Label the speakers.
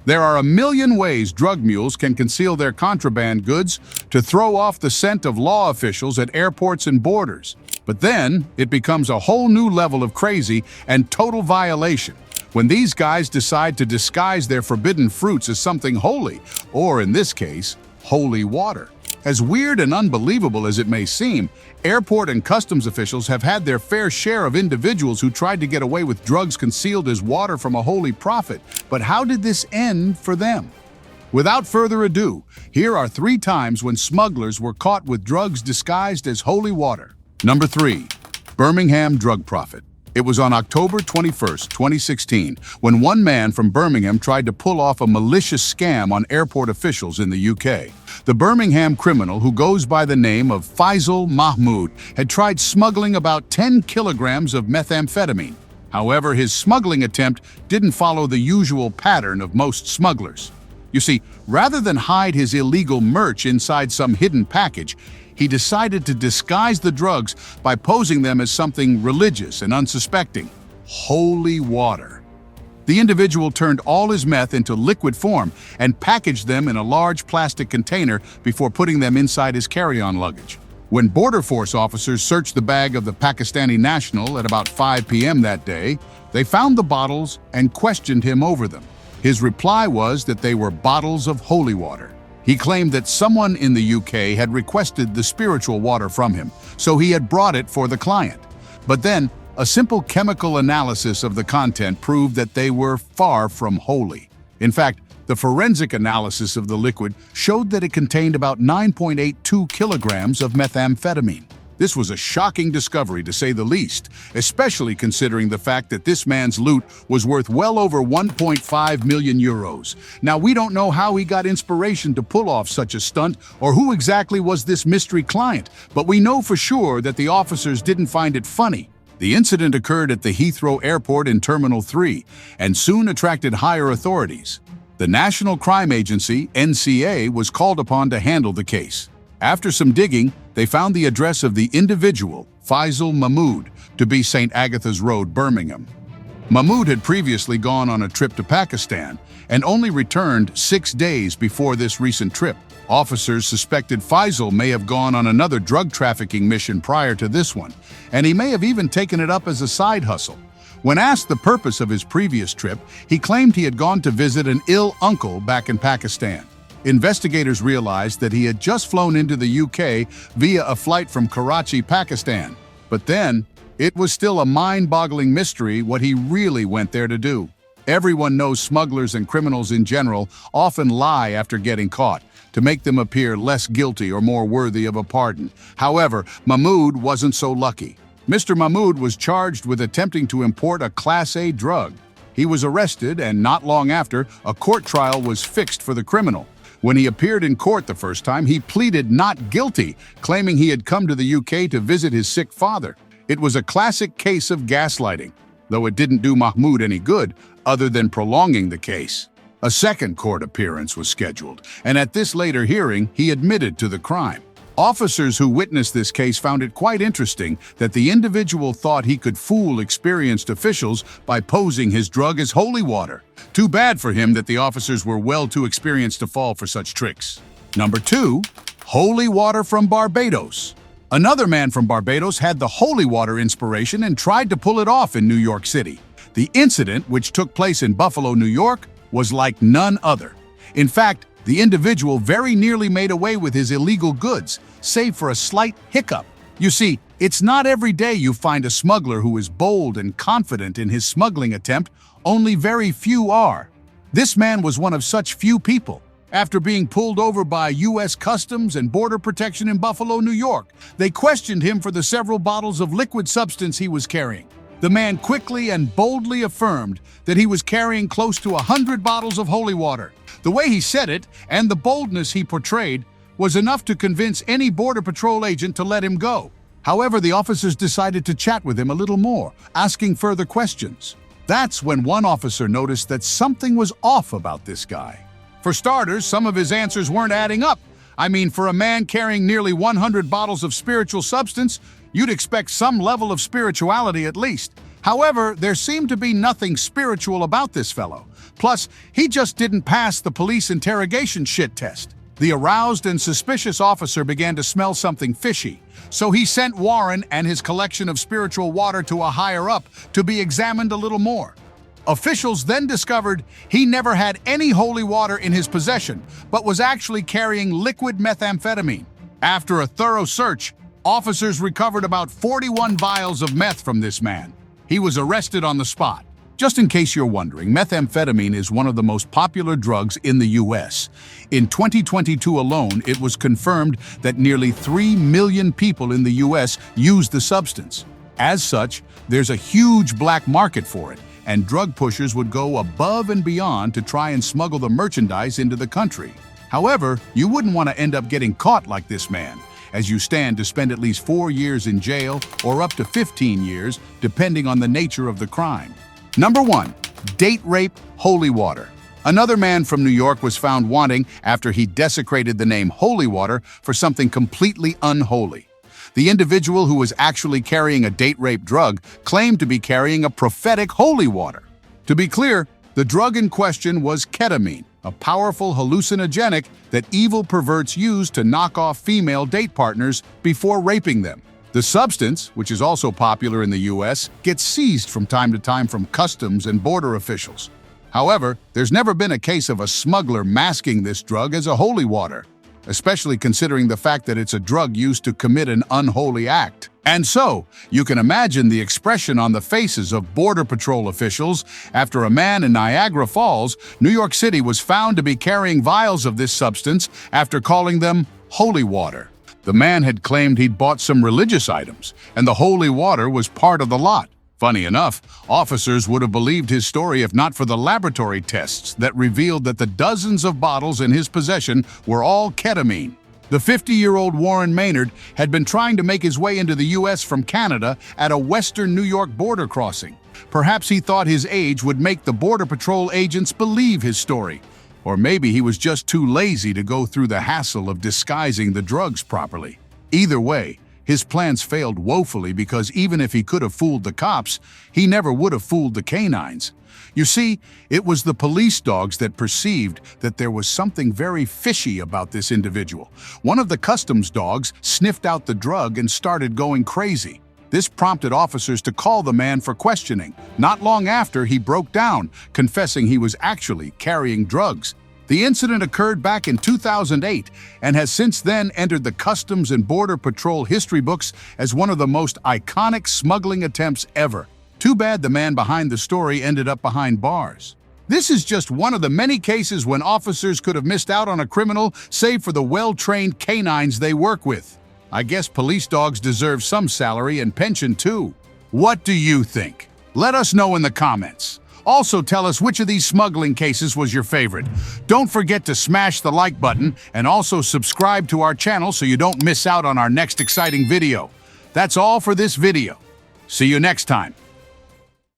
Speaker 1: There are a million ways drug mules can conceal their contraband goods to throw off the scent of law officials at airports and borders. But then, it becomes a whole new level of crazy and total violation when these guys decide to disguise their forbidden fruits as something holy, or in this case, holy water. As weird and unbelievable as it may seem, airport and customs officials have had their fair share of individuals who tried to get away with drugs concealed as water from a holy prophet. But how did this end for them? Without further ado, here are 3 times when smugglers were caught with drugs disguised as holy water. Number 3. Birmingham drug prophet. It was on October 21, 2016, when one man from Birmingham tried to pull off a malicious scam on airport officials in the UK. The Birmingham criminal, who goes by the name of Faisal Mahmood, had tried smuggling about 10 kilograms of methamphetamine. However, his smuggling attempt didn't follow the usual pattern of most smugglers. You see, rather than hide his illegal merch inside some hidden package, he decided to disguise the drugs by posing them as something religious and unsuspecting: holy water. The individual turned all his meth into liquid form and packaged them in a large plastic container before putting them inside his carry-on luggage. When Border Force officers searched the bag of the Pakistani national at about 5 p.m. that day, they found the bottles and questioned him over them. His reply was that they were bottles of holy water. He claimed that someone in the UK had requested the spiritual water from him, so he had brought it for the client. But then, a simple chemical analysis of the content proved that they were far from holy. In fact, the forensic analysis of the liquid showed that it contained about 9.82 kilograms of methamphetamine. This was a shocking discovery, to say the least, especially considering the fact that this man's loot was worth well over 1.5 million euros. Now, we don't know how he got inspiration to pull off such a stunt or who exactly was this mystery client, but we know for sure that the officers didn't find it funny. The incident occurred at the Heathrow Airport in Terminal 3 and soon attracted higher authorities. The National Crime Agency, NCA, was called upon to handle the case. After some digging, they found the address of the individual, Faisal Mahmood, to be St. Agatha's Road, Birmingham. Mahmood had previously gone on a trip to Pakistan and only returned 6 days before this recent trip. Officers suspected Faisal may have gone on another drug trafficking mission prior to this one, and he may have even taken it up as a side hustle. When asked the purpose of his previous trip, he claimed he had gone to visit an ill uncle back in Pakistan. Investigators realized that he had just flown into the UK via a flight from Karachi, Pakistan. But then, it was still a mind-boggling mystery what he really went there to do. Everyone knows smugglers and criminals in general often lie after getting caught, to make them appear less guilty or more worthy of a pardon. However, Mahmood wasn't so lucky. Mr. Mahmood was charged with attempting to import a Class A drug. He was arrested, and not long after, a court trial was fixed for the criminal. When he appeared in court the first time, he pleaded not guilty, claiming he had come to the UK to visit his sick father. It was a classic case of gaslighting, though it didn't do Mahmood any good, other than prolonging the case. A second court appearance was scheduled, and at this later hearing, he admitted to the crime. Officers who witnessed this case found it quite interesting that the individual thought he could fool experienced officials by posing his drug as holy water. Too bad for him that the officers were well too experienced to fall for such tricks. Number 2. Holy water from Barbados. Another man from Barbados had the holy water inspiration and tried to pull it off in New York City. The incident, which took place in Buffalo, New York, was like none other. In fact, the individual very nearly made away with his illegal goods, save for a slight hiccup. You see, it's not every day you find a smuggler who is bold and confident in his smuggling attempt. Only very few are. This man was one of such few people. After being pulled over by U.S. Customs and Border Protection in Buffalo, New York, they questioned him for the several bottles of liquid substance he was carrying. The man quickly and boldly affirmed that he was carrying close to 100 bottles of holy water. The way he said it, and the boldness he portrayed, was enough to convince any Border Patrol agent to let him go. However, the officers decided to chat with him a little more, asking further questions. That's when one officer noticed that something was off about this guy. For starters, some of his answers weren't adding up. I mean, for a man carrying nearly 100 bottles of spiritual substance, you'd expect some level of spirituality at least. However, there seemed to be nothing spiritual about this fellow. Plus, he just didn't pass the police interrogation shit test. The aroused and suspicious officer began to smell something fishy, so he sent Warren and his collection of spiritual water to a higher-up to be examined a little more. Officials then discovered he never had any holy water in his possession, but was actually carrying liquid methamphetamine. After a thorough search, officers recovered about 41 vials of meth from this man. He was arrested on the spot. Just in case you're wondering, methamphetamine is one of the most popular drugs in the U.S. In 2022 alone, it was confirmed that nearly 3 million people in the U.S. use the substance. As such, there's a huge black market for it, and drug pushers would go above and beyond to try and smuggle the merchandise into the country. However, you wouldn't want to end up getting caught like this man, as you stand to spend at least 4 years in jail or up to 15 years, depending on the nature of the crime. Number 1. Date rape, holy water. Another man from New York was found wanting after he desecrated the name holy water for something completely unholy. The individual, who was actually carrying a date rape drug, claimed to be carrying a prophetic holy water. To be clear, the drug in question was ketamine, a powerful hallucinogenic that evil perverts use to knock off female date partners before raping them. The substance, which is also popular in the U.S., gets seized from time to time from customs and border officials. However, there's never been a case of a smuggler masking this drug as a holy water, especially considering the fact that it's a drug used to commit an unholy act. And so, you can imagine the expression on the faces of Border Patrol officials after a man in Niagara Falls, New York City, was found to be carrying vials of this substance after calling them holy water. The man had claimed he'd bought some religious items, and the holy water was part of the lot. Funny enough, officers would have believed his story if not for the laboratory tests that revealed that the dozens of bottles in his possession were all ketamine. The 50-year-old Warren Maynard had been trying to make his way into the U.S. from Canada at a western New York border crossing. Perhaps he thought his age would make the Border Patrol agents believe his story. Or maybe he was just too lazy to go through the hassle of disguising the drugs properly. Either way, his plans failed woefully because even if he could have fooled the cops, he never would have fooled the canines. You see, it was the police dogs that perceived that there was something very fishy about this individual. One of the customs dogs sniffed out the drug and started going crazy. This prompted officers to call the man for questioning. Not long after, he broke down, confessing he was actually carrying drugs. The incident occurred back in 2008 and has since then entered the Customs and Border Patrol history books as one of the most iconic smuggling attempts ever. Too bad the man behind the story ended up behind bars. This is just one of the many cases when officers could have missed out on a criminal, save for the well-trained canines they work with. I guess police dogs deserve some salary and pension too. What do you think? Let us know in the comments. Also, tell us which of these smuggling cases was your favorite. Don't forget to smash the like button and also subscribe to our channel so you don't miss out on our next exciting video. That's all for this video. See you next time.